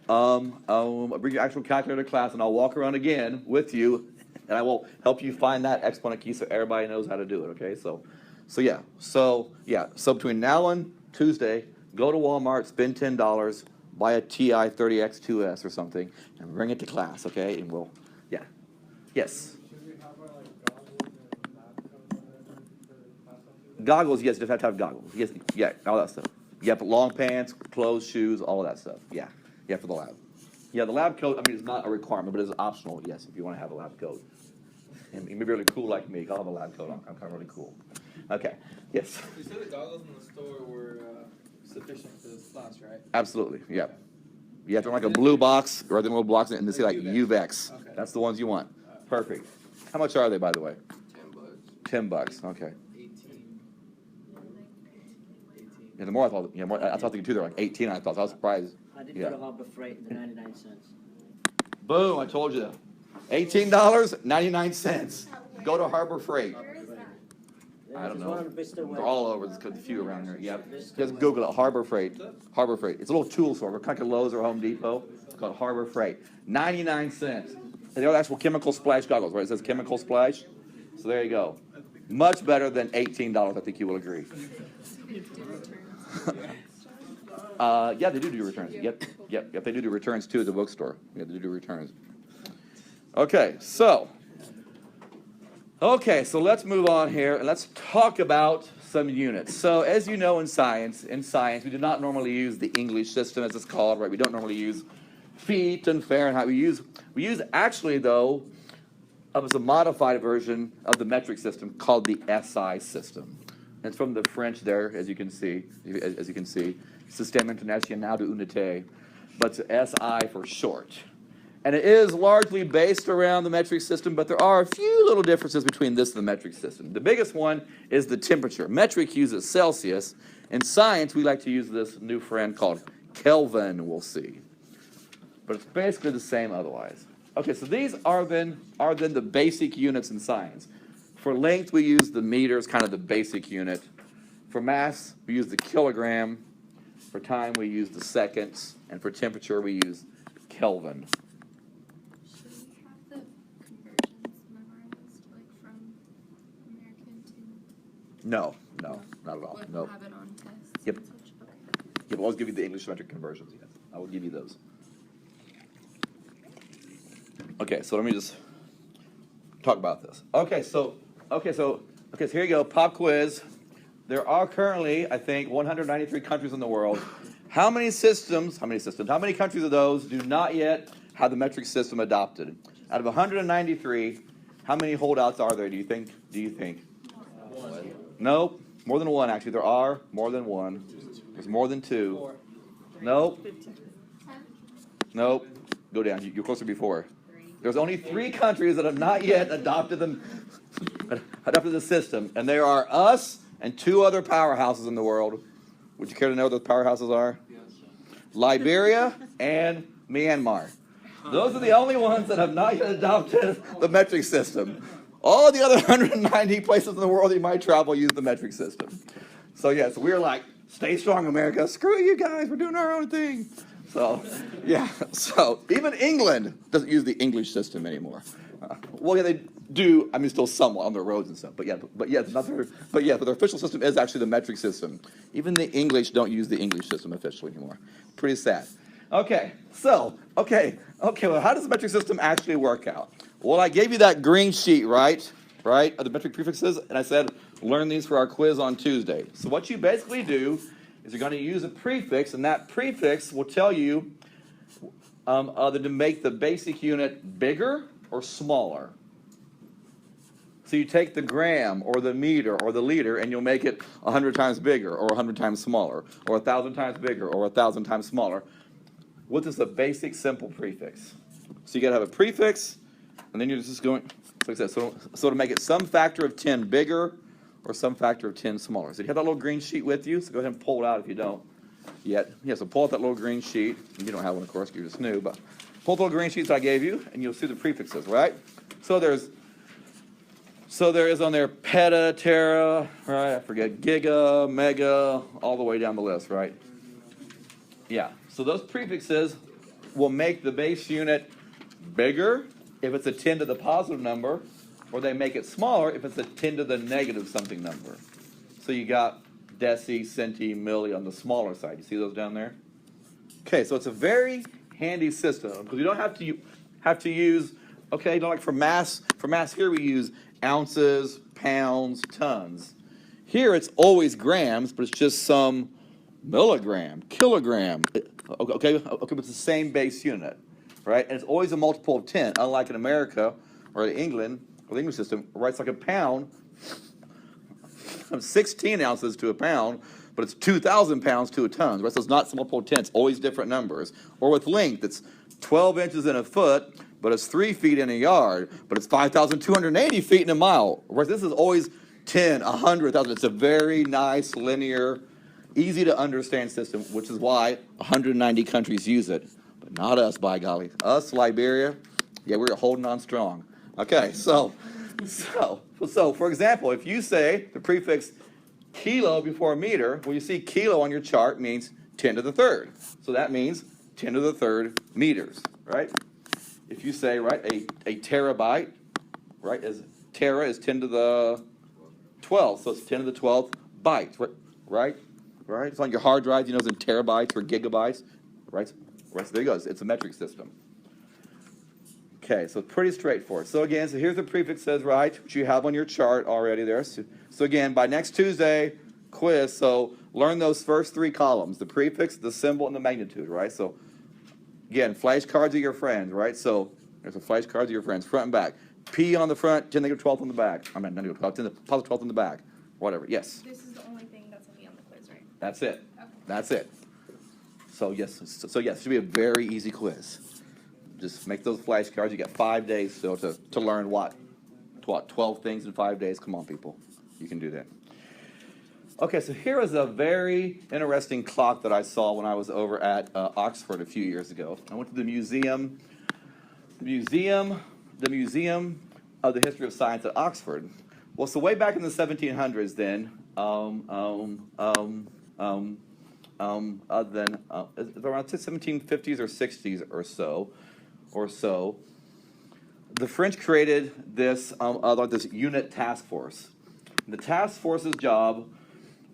your actual calculator to class, and I'll walk around again with you, and I will help you find that exponent key so everybody knows how to do it. Okay, so between now and Tuesday, go to Walmart, spend $10, buy a TI 30X2S or something, and bring it to class. Okay, and yes. Should we have like Goggles, yes, you just have to have goggles. Yes, yeah, all that stuff. Yeah, but long pants, clothes, shoes, all of that stuff. Yeah, for the lab. Yeah, the lab coat, it's not a requirement, but it's optional, yes, if you want to have a lab coat. And you may be really cool like me. I'll have a lab coat on. I'm kind of really cool. Okay, yes. You said the goggles in the store were sufficient for this class, right? Absolutely, yeah. You have to like a blue box, or the little blocks, and they say like UVEX. Okay. That's the ones you want. Perfect. How much are they, by the way? $10. Okay. 18. Yeah, the more I thought, I thought thinking too. They're like 18. I thought. So I was surprised. I did go to Harbor Freight, the 99 cents. Boom! I told you. $18, 99 cents. Go to Harbor Freight. I don't know. They're all over. There's a few around here. Yep. Just Google it. Harbor Freight. Harbor Freight. It's a little tool store. We're kind of Lowe's or Home Depot. It's called Harbor Freight. 99 cents. And they're actual chemical splash goggles, right? It says chemical splash. So there you go. Much better than $18. I think you will agree. Yeah, they do returns. Yep. They do returns too at the bookstore. Yeah, they do returns. Okay, so let's move on here and let's talk about some units. So as you know in science, we do not normally use the English system as it's called, right? We don't normally use feet and Fahrenheit. We use actually though, it's a modified version of the metric system called the SI system. And it's from the French there, as you can see, Système International d'Unité, but it's SI for short. And it is largely based around the metric system, but there are a few little differences between this and the metric system. The biggest one is the temperature. Metric uses Celsius. In science, we like to use this new friend called Kelvin, we'll see. But it's basically the same otherwise. Okay, so these are then the basic units in science. For length, we use the meter as kind of the basic unit. For mass, we use the kilogram. For time, we use the seconds. And for temperature, we use Kelvin. Should we have the conversions memorized, like from American to? No, not at all. Like No. have it on tests. Yep. And such? Okay. Yeah, we'll always give you the English metric conversions. Yes, I will give you those. Okay, so let me just talk about this. So here you go. Pop quiz. There are currently, I think, 193 countries in the world. How many countries of those do not yet have the metric system adopted? Out of 193, how many holdouts are there? Do you think? One. Nope. More than one, actually. There are more than one. There's more than two. 4. Nope. Nope. Go down. You're closer before. There's only 3 countries that have not yet adopted the system, and there are us and 2 other powerhouses in the world. Would you care to know what those powerhouses are? Yes. Liberia and Myanmar. Those are the only ones that have not yet adopted the metric system. All the other 190 places in the world you might travel use the metric system. So yes, we're like, stay strong, America. Screw you guys. We're doing our own thing. So, yeah. So even England doesn't use the English system anymore. Well, yeah, they do. I mean, still somewhat on their roads and stuff. But their official system is actually the metric system. Even the English don't use the English system officially anymore. Pretty sad. Okay. Well, how does the metric system actually work out? Well, I gave you that green sheet, right, of the metric prefixes, and I said, learn these for our quiz on Tuesday. So what you basically do is you're going to use a prefix, and that prefix will tell you either to make the basic unit bigger or smaller. So you take the gram or the meter or the liter, and you'll make it 100 times bigger or 100 times smaller or 1,000 times bigger or 1,000 times smaller. What is a basic simple prefix? So you got to have a prefix, and then you're just going, like I said, so to make it some factor of 10 bigger or some factor of 10 smaller. So you have that little green sheet with you, so go ahead and pull it out if you don't yet. Yeah, so pull out that little green sheet. You don't have one, of course, you're just new, but pull the little green sheets I gave you, and you'll see the prefixes, right? So there is on there peta, tera, right? I forget, giga, mega, all the way down the list, right? Yeah, so those prefixes will make the base unit bigger if it's a 10 to the positive number, or they make it smaller if it's a 10 to the negative something number. So you got deci, centi, milli on the smaller side. You see those down there? Okay, so it's a very handy system because you don't have to use, like for mass here we use ounces, pounds, tons. Here it's always grams, but it's just some milligram, kilogram. Okay, but it's the same base unit, right? And it's always a multiple of 10, unlike in America or in England, or the English system, right? It's like a pound, 16 ounces to a pound, but it's 2,000 pounds to a ton, right? So it's not multiple of 10, it's always different numbers. Or with length, it's 12 inches in a foot, but it's 3 feet in a yard, but it's 5,280 feet in a mile, right? This is always 10, 100, 1,000. It's a very nice, linear, easy to understand system, which is why 190 countries use it, but not us, by golly. Us, Liberia, yeah, we're holding on strong. Okay, so for example, if you say the prefix kilo before meter, well, you see kilo on your chart means 10 to the third. So that means 10 to the third meters, right? If you say, right, a terabyte, right, tera is 10 to the 12th, so it's 10 to the 12th bytes, right? It's on your hard drive, it's in terabytes or gigabytes, right? So there you go, it's a metric system. Okay, so pretty straightforward. So again, here's the prefixes, right, which you have on your chart already there. So again, by next Tuesday, quiz, so learn those first 3 columns, the prefix, the symbol, and the magnitude, right? So again, flashcards of your friends, right? So there's a flashcards of your friends, front and back. P on the front, 10 to the 12th on the back. I mean, not negative 12th, 10 to the positive 12th on the back. Whatever, yes. This is the only thing that's going to be on the quiz, right? That's it. Okay. That's it. So yes, it should be a very easy quiz. Just make those flashcards. You got 5 days still to learn what 12 things in 5 days. Come on, people, you can do that. Okay, so here is a very interesting clock that I saw when I was over at Oxford a few years ago. I went to the museum of the History of Science at Oxford. Well, so way back in the 1700s, then other than it's around the 1750s or 60s or so. The French created this this unit task force. The task force's job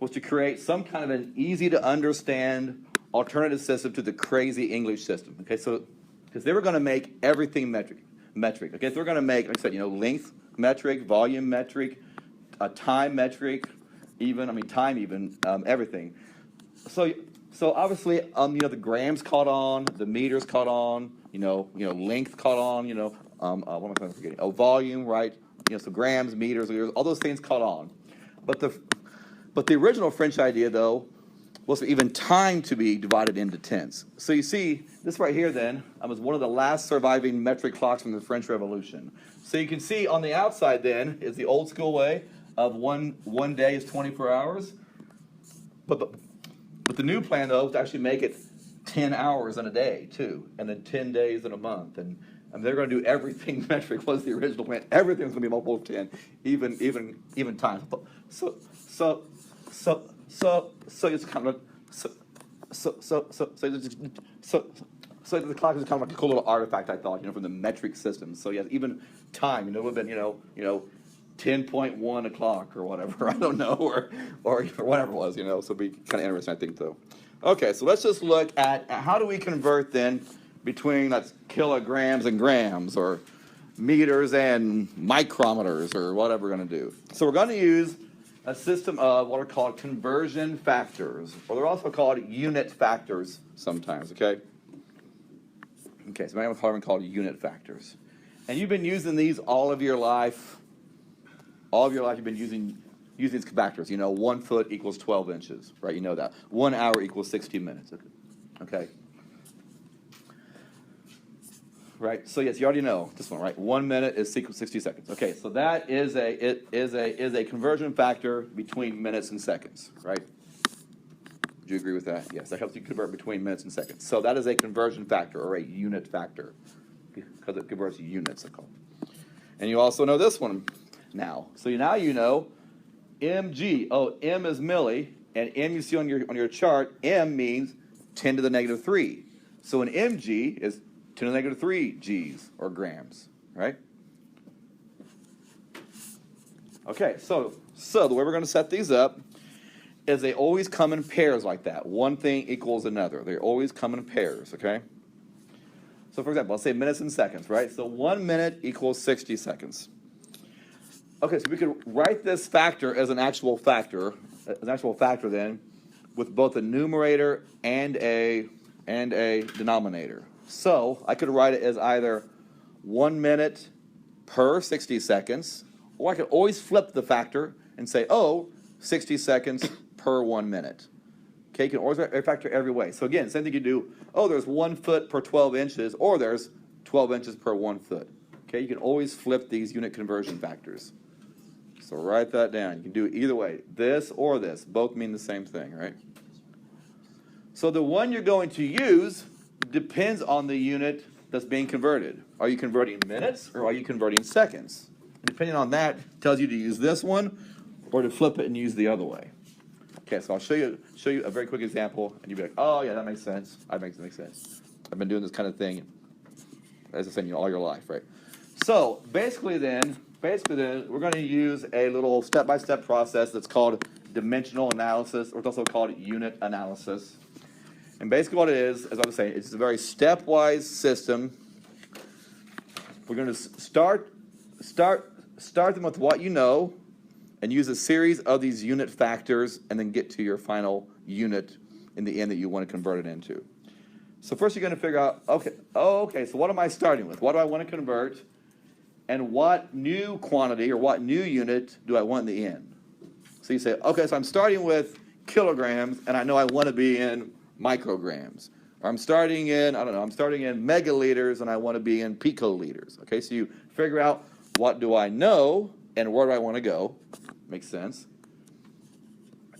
was to create some kind of an easy to understand alternative system to the crazy English system. Okay, so because they were going to make everything metric. Okay, so they're going to make, like I said, length metric, volume metric, time metric, everything. So obviously, the grams caught on, the meters caught on, length caught on, what am I forgetting? Oh, volume, right? So grams, meters, liters, all those things caught on. But the original French idea, though, was for even time to be divided into tenths. So you see, this right here, then, was one of the last surviving metric clocks from the French Revolution. So you can see on the outside, then, is the old school way of one day is 24 hours. But the new plan, though, is to actually make it 10 hours in a day, too, and then 10 days in a month. And they're going to do everything metric was the original plan. Everything's going to be multiple of 10, even time. So it's kind of so the clock is kind of like a cool little artifact, I thought, from the metric system. So yes, even time, it would have been 10.1 o'clock or whatever, I don't know, or whatever it was, so it'd be kind of interesting, I think, though. Okay, so let's just look at how do we convert then between kilograms and grams, or meters and micrometers, or whatever we're going to do. So we're going to use a system of what are called conversion factors, or they're also called unit factors sometimes, okay? Okay, so we have a problem called unit factors. And you've been using these all of your life. All of your life you've been using these factors. 1 foot equals 12 inches, right? You know that. 1 hour equals 60 minutes, okay? Right, so yes, you already know this one, right? 1 minute is equal 60 seconds. Okay, so that is a conversion factor between minutes and seconds, right? Would you agree with that? Yes, that helps you convert between minutes and seconds. So that is a conversion factor, or a unit factor, because it converts units, I call it. And you also know this one now. So now you know mg. Oh, m is milli, and m you see on your chart. M means 10 to the negative 3. So an mg is 10 to the negative 3 Gs, or grams, right? Okay, so the way we're going to set these up is they always come in pairs like that. One thing equals another. They always come in pairs, okay? So for example, let's say minutes and seconds, right? So 1 minute equals 60 seconds. Okay, so we could write this factor as an actual factor then, with both a numerator and a denominator. So I could write it as either 1 minute per 60 seconds, or I could always flip the factor and say, 60 seconds per 1 minute. Okay, you can always write a factor every way. So again, same thing you do, there's 1 foot per 12 inches, or there's 12 inches per 1 foot. Okay, you can always flip these unit conversion factors. So write that down. You can do it either way. This or this. Both mean the same thing, right? So the one you're going to use depends on the unit that's being converted. Are you converting minutes, or are you converting seconds? Depending on that, it tells you to use this one or to flip it and use the other way. Okay, so I'll show you a very quick example, and you'll be like, oh yeah, that makes sense. That makes sense. I've been doing this kind of thing, as I said, all your life, right? So basically then, we're going to use a little step-by-step process that's called dimensional analysis, or it's also called unit analysis. And basically what it is, as I was saying, it's a very stepwise system. We're going to start them with what you know, and use a series of these unit factors, and then get to your final unit in the end that you want to convert it into. So first you're going to figure out, okay, so what am I starting with? What do I want to convert? And what new quantity or what new unit do I want in the end? So you say, okay, so I'm starting with kilograms, and I know I want to be in micrograms. Or I'm starting in megaliters, and I want to be in picoliters. Okay, so you figure out what do I know and where do I want to go. Makes sense.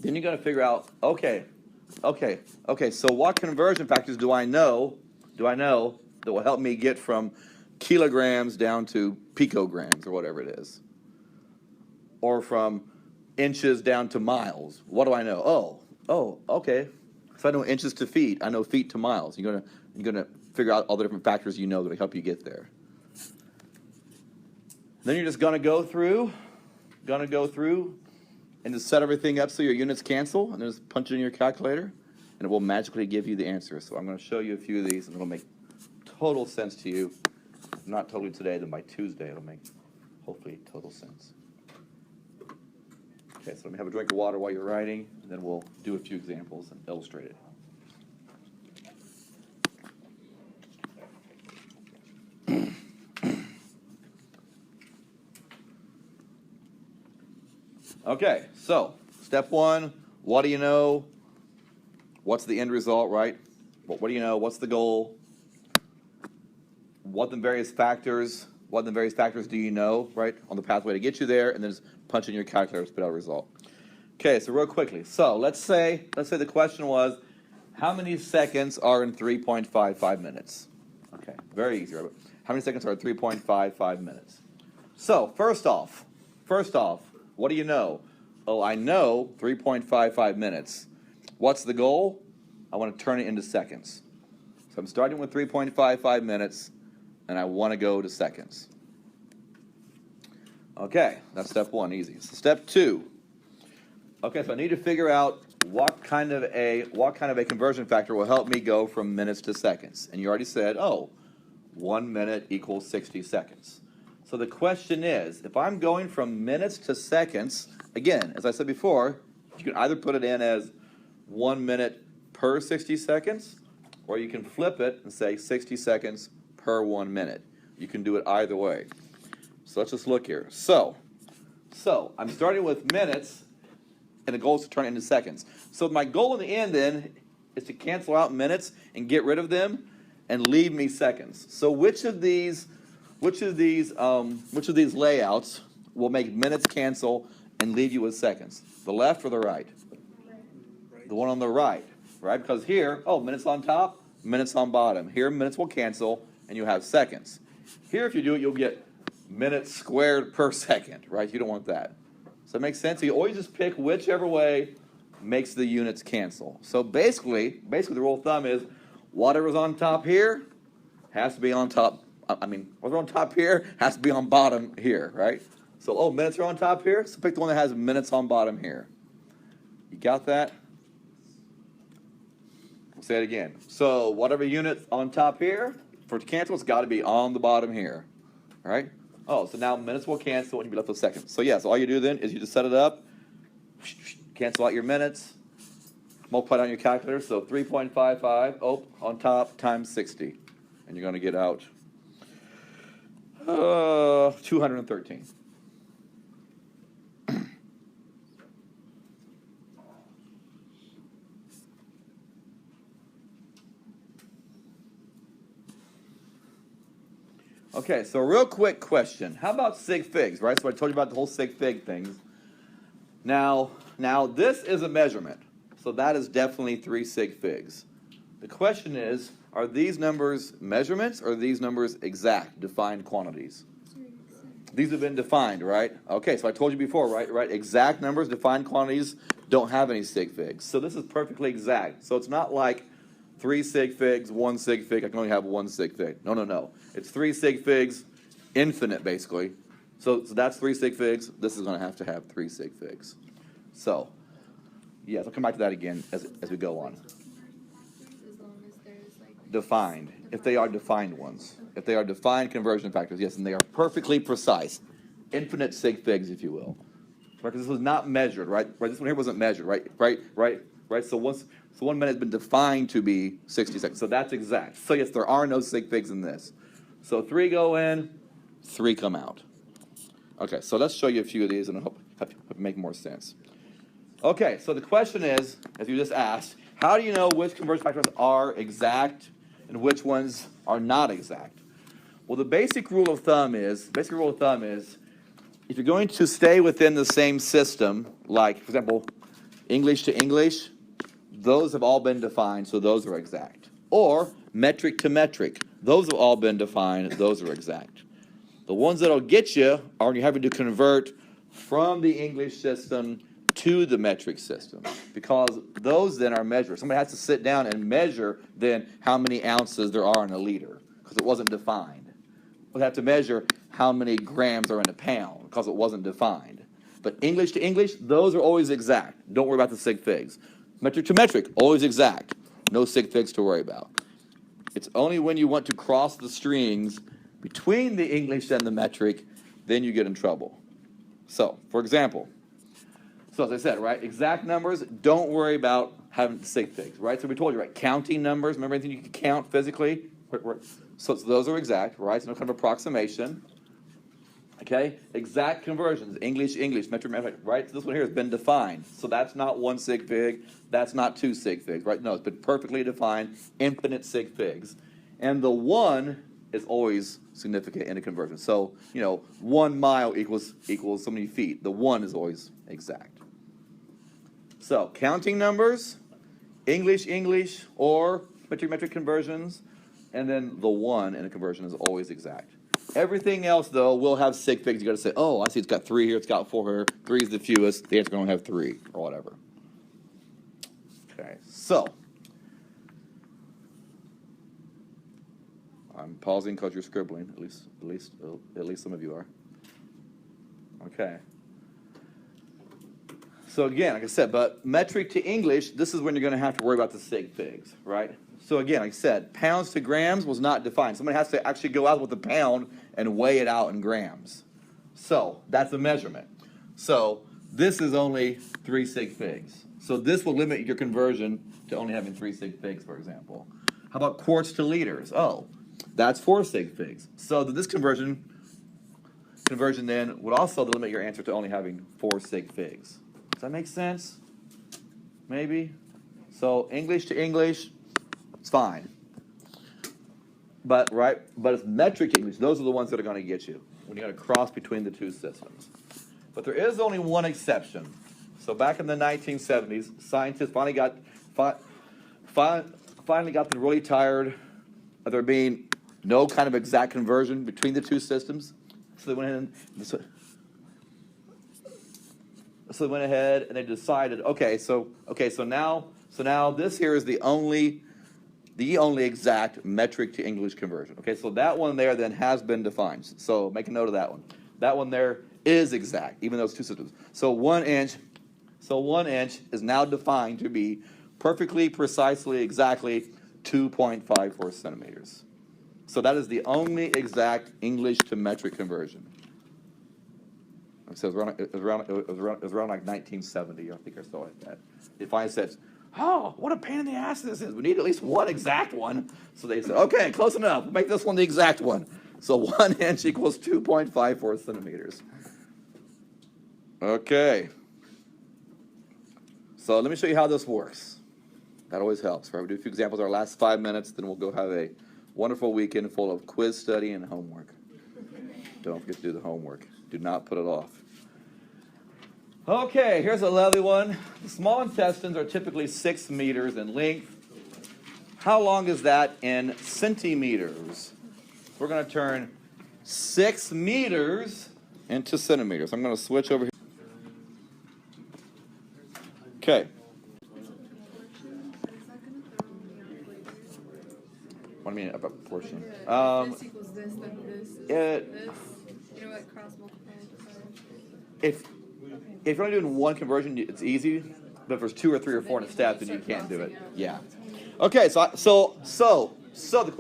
Then you're going to figure out, okay, so what conversion factors do I know that will help me get from kilograms down to picograms, or whatever it is, or from inches down to miles? What do I know? Okay, If I know inches to feet, I know feet to miles. You're gonna figure out all the different factors you know that will help you get there. Then you're just gonna go through, and just set everything up so your units cancel, and then just punch it in your calculator, and it will magically give you the answer. So I'm going to show you a few of these, and it'll make total sense to you. If not totally today, then by Tuesday it'll make, hopefully, total sense. Okay, so let me have a drink of water while you're writing, and then we'll do a few examples and illustrate it. Okay, so step one, what do you know? What's the end result, right? What do you know? What's the goal? What the various factors do you know, right, on the pathway to get you there, and then just punch in your calculator to spit out a result. Okay, so real quickly. So let's say the question was, how many seconds are in 3.55 minutes? Okay, very easy, right? How many seconds are in 3.55 minutes? So first off, what do you know? Oh, I know 3.55 minutes. What's the goal? I want to turn it into seconds. So I'm starting with 3.55 minutes, and I want to go to seconds. Okay, that's step one, easy. So step two. Okay, so I need to figure out what kind of a conversion factor will help me go from minutes to seconds. And you already said, 1 minute equals 60 seconds. So the question is, if I'm going from minutes to seconds, again, as I said before, you can either put it in as 1 minute per 60 seconds, or you can flip it and say 60 seconds per 1 minute. You can do it either way. So let's just look here. So I'm starting with minutes, and the goal is to turn it into seconds. So my goal in the end then is to cancel out minutes and get rid of them and leave me seconds. So which of these layouts will make minutes cancel and leave you with seconds? The left or the right? The one on the right, right? Because here, minutes on top, minutes on bottom. Here, minutes will cancel, and you have seconds. Here, if you do it, you'll get minutes squared per second, right? You don't want that. Does that make sense? So you always just pick whichever way makes the units cancel. So basically the rule of thumb is whatever's on top here has to be on top. Whatever's on top here has to be on bottom here, right? So, minutes are on top here, so pick the one that has minutes on bottom here. You got that? I'll say it again. So, whatever unit on top here, for it to cancel, it's got to be on the bottom here, all right? So now minutes will cancel and you'll be left with seconds. So, so all you do then is you just set it up, cancel out your minutes, multiply it on your calculator, so 3.55, on top times 60. And you're going to get out 213. Okay, so real quick question. How about sig figs, right? So I told you about the whole sig fig things. Now this is a measurement. So that is definitely 3 sig figs. The question is, are these numbers measurements or are these numbers exact, defined quantities? These have been defined, right? Okay, so I told you before, right? Exact numbers, defined quantities, don't have any sig figs. So this is perfectly exact. So it's not like 3 sig figs, 1 sig fig, I can only have 1 sig fig. No. It's 3 sig figs, infinite basically. So that's 3 sig figs. This is going to have 3 sig figs. So, yes, I'll come back to that again as we go on. Defined, if they are defined ones. If they are defined conversion factors, yes, and they are perfectly precise. Infinite sig figs, if you will. Because this was not measured, right? This one here wasn't measured, right? So 1 minute has been defined to be 60 seconds. So that's exact. So yes, there are no sig figs in this. So 3 go in, 3 come out. Okay, so let's show you a few of these and I hope it make more sense. Okay, so the question is, as you just asked, how do you know which conversion factors are exact and which ones are not exact? Well, the basic rule of thumb is, if you're going to stay within the same system, like, for example, English to English, those have all been defined, so those are exact. Or metric to metric, those have all been defined, those are exact. The ones that'll get you are when you're having to convert from the English system to the metric system, because those then are measured. Somebody has to sit down and measure then how many ounces there are in a liter, because it wasn't defined. We have to measure how many grams are in a pound, because it wasn't defined. But English to English, those are always exact. Don't worry about the sig figs. Metric to metric, always exact. No sig figs to worry about. It's only when you want to cross the strings between the English and the metric, then you get in trouble. So, for example, so as I said, right, exact numbers, don't worry about having sig figs, right? So we told you, right, counting numbers, remember anything you can count physically? So those are exact, right? So no kind of approximation. Okay, exact conversions, English, English, metric, metric, right? So this one here has been defined. So that's not one sig fig, that's not two sig figs, right? No, it's been perfectly defined, infinite sig figs. And the one is always significant in a conversion. So, 1 mile equals so many feet. The one is always exact. So, counting numbers, English, English, or metric, metric conversions, and then the one in a conversion is always exact. Everything else, though, will have sig figs. You got to say, oh, I see it's got 3 here, it's got 4 here. 3 is the fewest. The answer's going to have 3 or whatever. Okay, so I'm pausing because you're scribbling. At least some of you are. Okay. So again, like I said, but metric to English, this is when you're going to have to worry about the sig figs, right? So again, like I said, pounds to grams was not defined. Somebody has to actually go out with a pound and weigh it out in grams. So that's a measurement. So this is only 3 sig figs. So this will limit your conversion to only having 3 sig figs, for example. How about quarts to liters? Oh, that's 4 sig figs. So this conversion then would also limit your answer to only having 4 sig figs. Does that make sense? Maybe? So English to English, it's fine. But it's metric to English. Those are the ones that are going to get you when you got to cross between the two systems. But there is only one exception. So back in the 1970s, scientists finally got them really tired of there being no kind of exact conversion between the two systems. So they went ahead and they decided, so now this here is the only exact metric to English conversion. Okay, so that one there then has been defined. So make a note of that one. That one there is exact, even though it's two systems. So 1 inch is now defined to be perfectly, precisely, exactly 2.54 centimeters. So that is the only exact English to metric conversion. So it was around like 1970, I think, or so like that. They finally said, oh, what a pain in the ass this is. We need at least one exact one. So they said, okay, close enough. We'll make this one the exact one. So 1 inch equals 2.54 centimeters. Okay. So let me show you how this works. That always helps, right? We'll do a few examples our last 5 minutes, then we'll go have a wonderful weekend full of quiz study and homework. Don't forget to do the homework. Do not put it off. Okay, here's a lovely one. The small intestines are typically 6 meters in length. How long is that in centimeters? We're going to turn 6 meters into centimeters. I'm going to switch over here. Okay. What do you mean about proportion? This equals this, then this, this. You know what cross multiply? If you're only doing one conversion, it's easy. But if there's 2 or 3 or 4 in a step, then you can't do it. Yeah. Okay. So the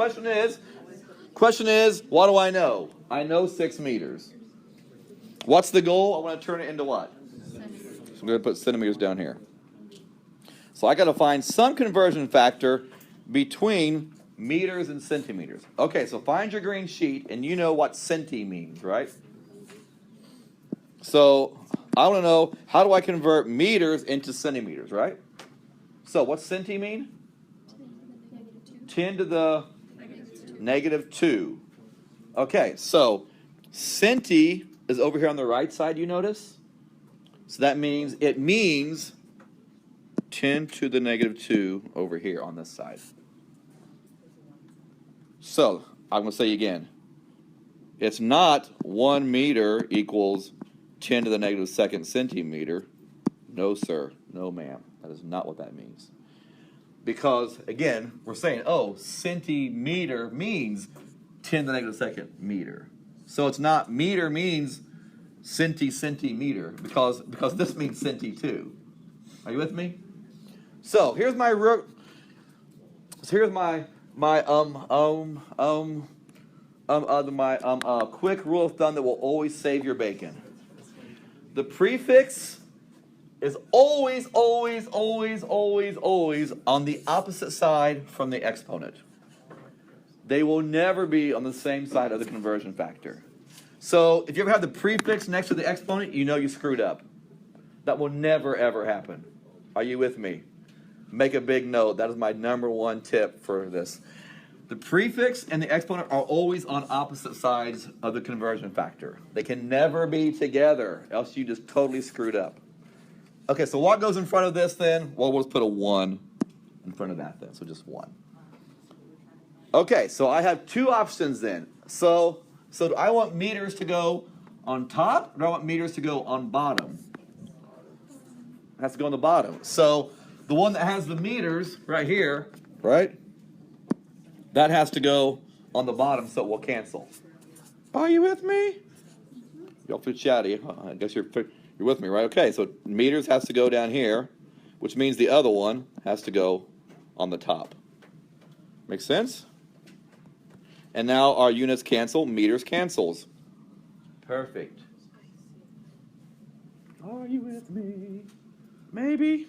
question is, what do I know? I know 6 meters. What's the goal? I want to turn it into what? So I'm going to put centimeters down here. So I got to find some conversion factor between meters and centimeters. Okay, so find your green sheet, and you know what centi means, right? So I want to know, how do I convert meters into centimeters, right? So what's centi mean? 10 to the negative 2. Okay, so centi is over here on the right side, you notice? So that means, 10 to the negative 2 over here on this side. So, I'm going to say again, it's not 1 meter equals 10 to the negative 2nd centimeter. No, sir. No, ma'am. That is not what that means. Because, again, we're saying, oh, centimeter means 10 to the negative second meter. So it's not meter means centimeter because this means centi too. Are you with me? So here's my quick rule of thumb that will always save your bacon. The prefix is always on the opposite side from the exponent. They will never be on the same side of the conversion factor. So if you ever have the prefix next to the exponent, you know you screwed up. That will never, ever happen. Are you with me? Make a big note. That is my number one tip for this. The prefix and the exponent are always on opposite sides of the conversion factor. They can never be together, else you just totally screwed up. Okay, so what goes in front of this then? Well, we'll just put a 1 in front of that then, so just 1. Okay, so I have two options then. So do I want meters to go on top, or do I want meters to go on bottom? It has to go on the bottom. So the one that has the meters right here, right? That has to go on the bottom, so it will cancel. Are you with me? Y'all too chatty. I guess you're with me, right? Okay, so meters has to go down here, which means the other one has to go on the top. Make sense? And now our units cancel, meters cancels. Perfect. Are you with me? Maybe.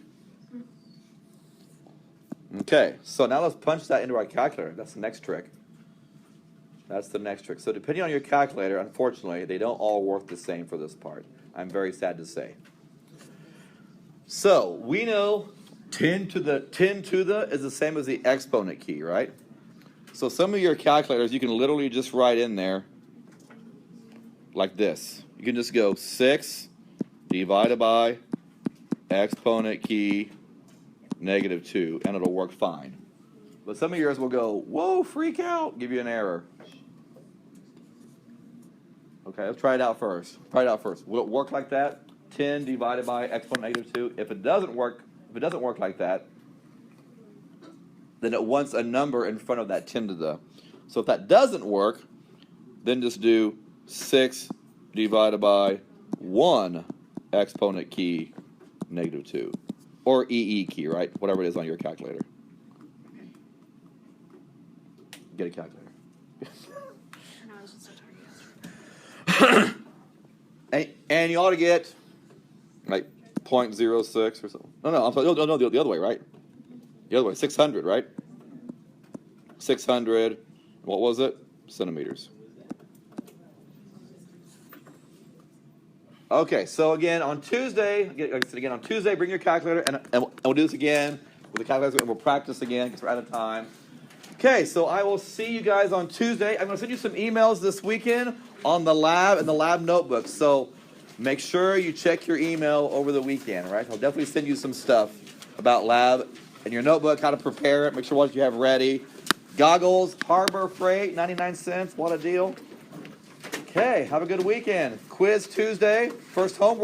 Okay, so now let's punch that into our calculator. That's the next trick. That's the next trick. So depending on your calculator, unfortunately, they don't all work the same for this part. I'm very sad to say. So we know 10 to the is the same as the exponent key, right? So some of your calculators, you can literally just write in there like this. You can just go 6 divided by exponent key -2, and it'll work fine. But some of yours will go, whoa, freak out, give you an error. Okay, let's try it out first. Will it work like that? 10 divided by exponent -2. If it doesn't work like that, then it wants a number in front of that 10 to the. So if that doesn't work, then just do 6 divided by 1 exponent key -2. Or EE key, right? Whatever it is on your calculator. Get a calculator. And you ought to get like 0.06 or something. No, I'm sorry. No, the other way, right? The other way, 600, right? 600, what was it? Centimeters. Okay, so again, on Tuesday, bring your calculator, and we'll do this again with the calculator, and we'll practice again because we're out of time. Okay, so I will see you guys on Tuesday. I'm going to send you some emails this weekend on the lab and the lab notebooks. So make sure you check your email over the weekend, right? I'll definitely send you some stuff about lab and your notebook, how to prepare it, make sure what you have ready. Goggles, Harbor Freight, 99 cents. What a deal. Okay, have a good weekend. Quiz Tuesday, first homework.